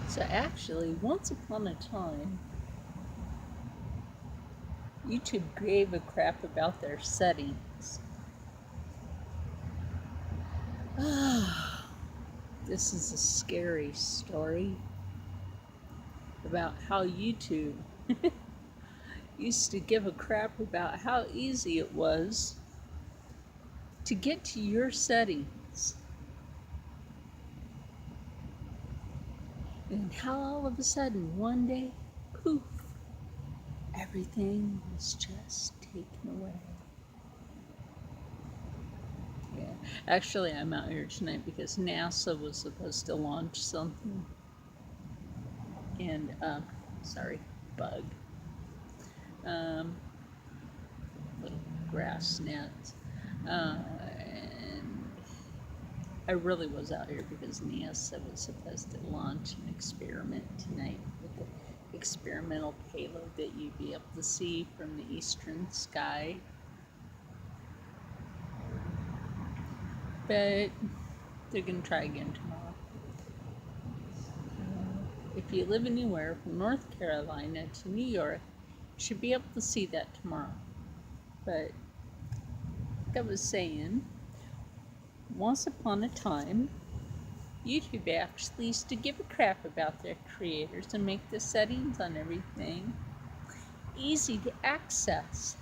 So actually, once upon a time, YouTube gave a crap about their settings. This is a scary story about how YouTube used to give a crap about how easy it was to get to your settings. And how all of a sudden, one day, poof, everything was just taken away. Yeah, actually, I'm out here tonight because NASA was supposed to launch something. And, sorry, bug. Little grass gnats. And I really was out here because NASA was supposed to launch an experiment tonight with the experimental payload that you'd be able to see from the eastern sky. But they're going to try again tomorrow. If you live anywhere from North Carolina to New York, you should be able to see that tomorrow. But like I was saying, once upon a time, YouTube actually used to give a crap about their creators and make the settings on everything easy to access.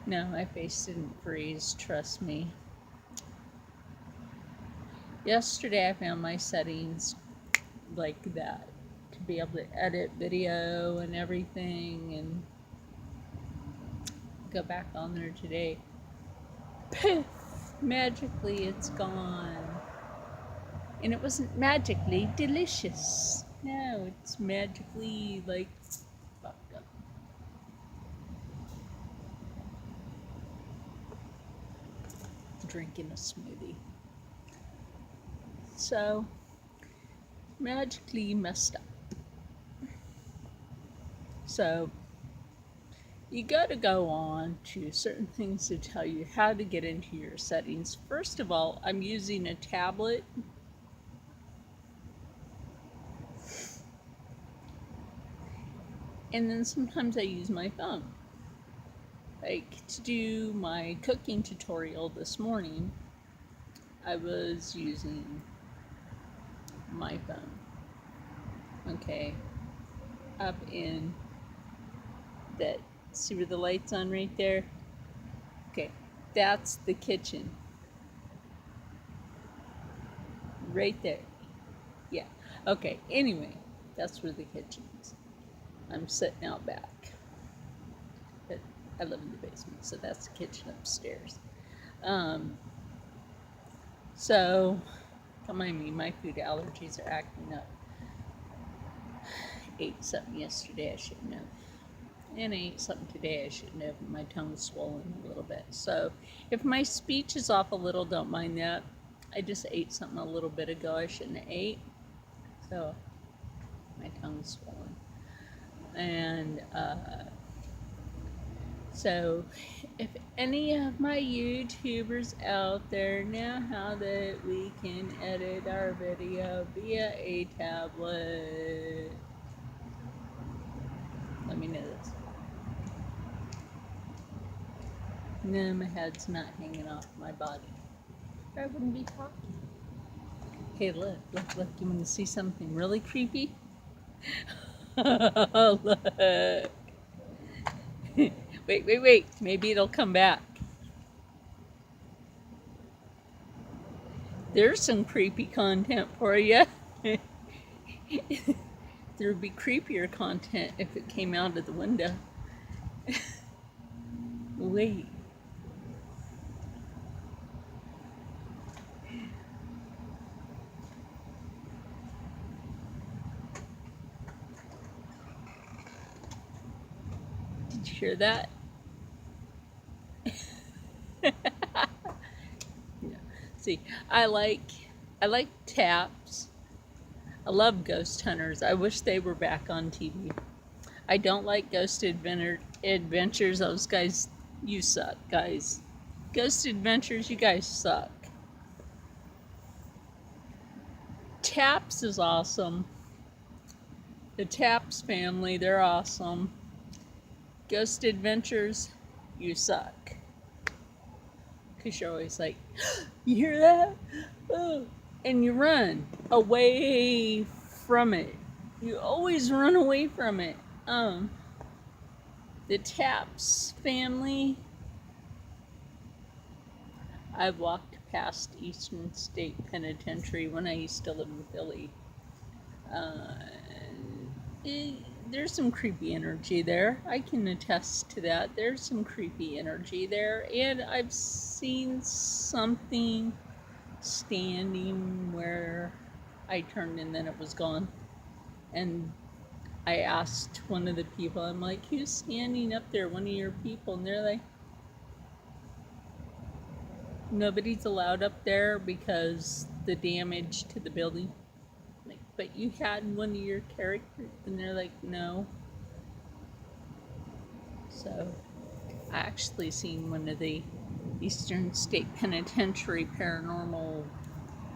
No, my face didn't freeze, trust me. Yesterday I found my settings like that, to be able to edit video and everything, and go back on there today. Poof! Magically it's gone. And it wasn't magically delicious. No, it's magically like fucked up. Drinking a smoothie. So, magically messed up. So, you gotta go on to certain things to tell you how to get into your settings. First of all, I'm using a tablet. And then sometimes I use my phone. Like to do my cooking tutorial this morning, I was using my phone. Okay, up in that, see where the light's on right there? Okay, that's the kitchen. Right there. Yeah, okay, anyway, that's where the kitchen is. I'm sitting out back. But I live in the basement, so that's the kitchen upstairs. So, don't mind me, my food allergies are acting up. Ate something yesterday I shouldn't have. And I ate something today I shouldn't have. My tongue's swollen a little bit. So, if my speech is off a little, don't mind that. I just ate something a little bit ago I shouldn't have ate. So, my tongue's swollen. And, so, if any of my YouTubers out there know how that we can edit our video via a tablet, let me know this. No, my head's not hanging off my body. I wouldn't be talking. Hey, look, you want to see something really creepy? Look. Wait, maybe it'll come back. There's some creepy content for you. There would be creepier content if it came out of the window. Wait. Did you hear that? Yeah. See, I like taps. I love ghost hunters. I wish they were back on TV. I don't like ghost adventures. Those guys, you suck, guys. Ghost Adventures, you guys suck. Taps is awesome. The Taps family, they're awesome. Ghost Adventures, you suck. Because you're always like, you hear that? Oh. And you run away from it. You always run away from it. The Taps family, I've walked past Eastern State Penitentiary when I used to live in Philly. There's some creepy energy there. I can attest to that. There's some creepy energy there. And I've seen something standing where I turned and then it was gone. And I asked one of the people, I'm like, who's standing up there? One of your people? And they're like, nobody's allowed up there because the damage to the building. Like, but you had one of your characters, and they're like, no. So I actually seen one of the Eastern State Penitentiary paranormal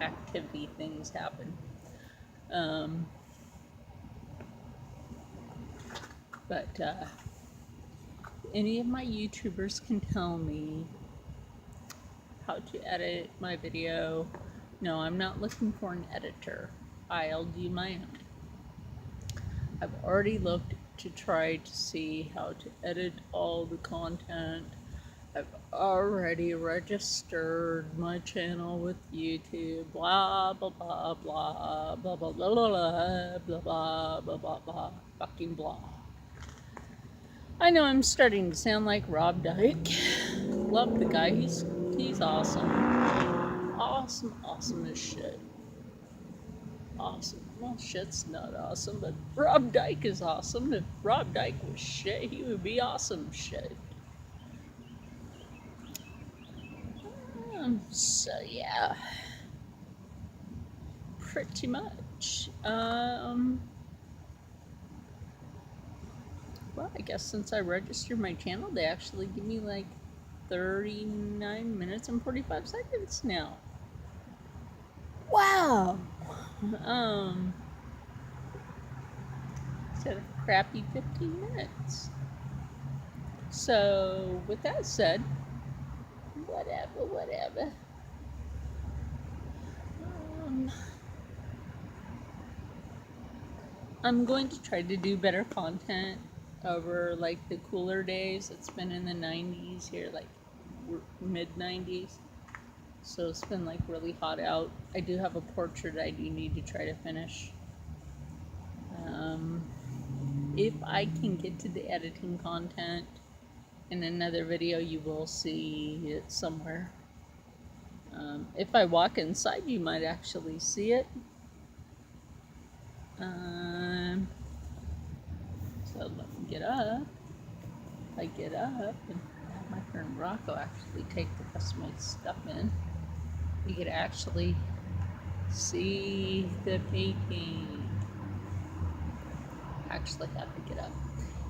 activity things happen. But any of my YouTubers can tell me how to edit my video. No, I'm not looking for an editor. I'll do my own. I've already looked to try to see how to edit all the content. I've already registered my channel with YouTube. Blah blah blah blah blah blah blah blah blah blah blah blah blah fucking blah. I know I'm starting to sound like Rob Dyke. Love the guy. He's awesome. Awesome as shit. Awesome. Well, shit's not awesome, but Rob Dyke is awesome. If Rob Dyke was shit, he would be awesome shit. So yeah, pretty much. Well, I guess since I registered my channel, they actually give me like 39 minutes and 45 seconds now. Wow. Instead of crappy 15 minutes. So, with that said, whatever. I'm going to try to do better content over like the cooler days. It's been in the 90s here, like mid 90s. So it's been like really hot out. I do have a portrait I do need to try to finish. If I can get to the editing content in another video, you will see it somewhere. If I walk inside, you might actually see it. So let me get up. I get up and have my friend Rocco actually take the customized stuff in. You could actually see the painting. I actually have to get up.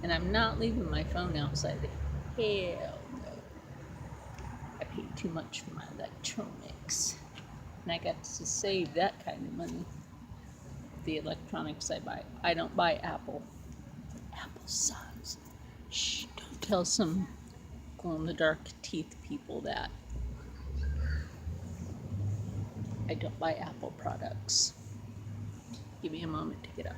And I'm not leaving my phone outside. Hell no. I paid too much for my electronics. And I got to save that kind of money. The electronics I buy. I don't buy Apple. Apple sucks. Shh, don't tell some glow-in-the-dark teeth people that. I don't buy Apple products. Give me a moment to get up.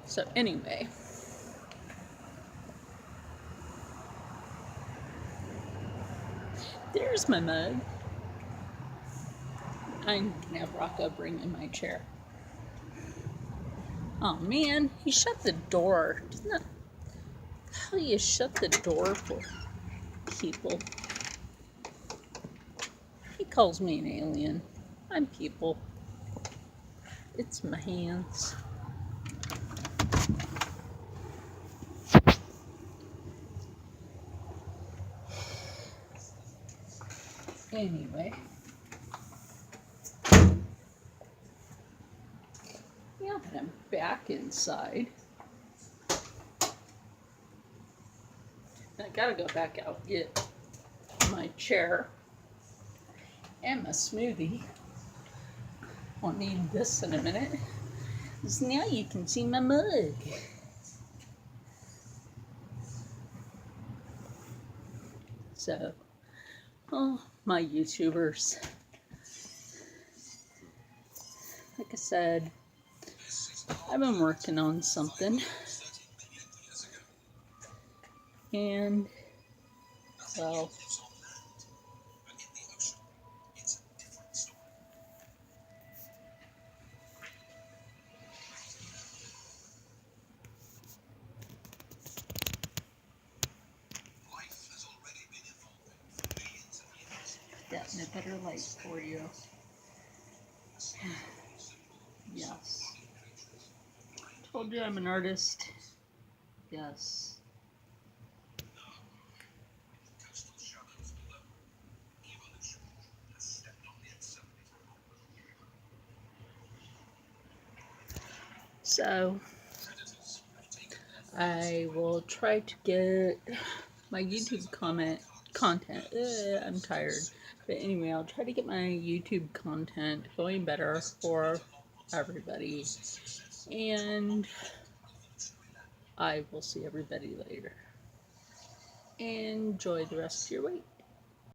So anyway, there's my mug. I'm gonna have Rocco bring in my chair. Oh man, he shut the door. Doesn't that, how do you shut the door for people? He calls me an alien. I'm people. It's my hands. Anyway, now that I'm back inside, I gotta go back out and get my chair and my smoothie. Won't need this in a minute. Because now you can see my mug. So, oh, my YouTubers. Like I said, I've been working on something. And, well, that in a better light for you. Yes. Told you I'm an artist. Yes. So, I will try to get my YouTube content. I'm tired. But anyway, I'll try to get my YouTube content going better for everybody. And I will see everybody later. Enjoy the rest of your week.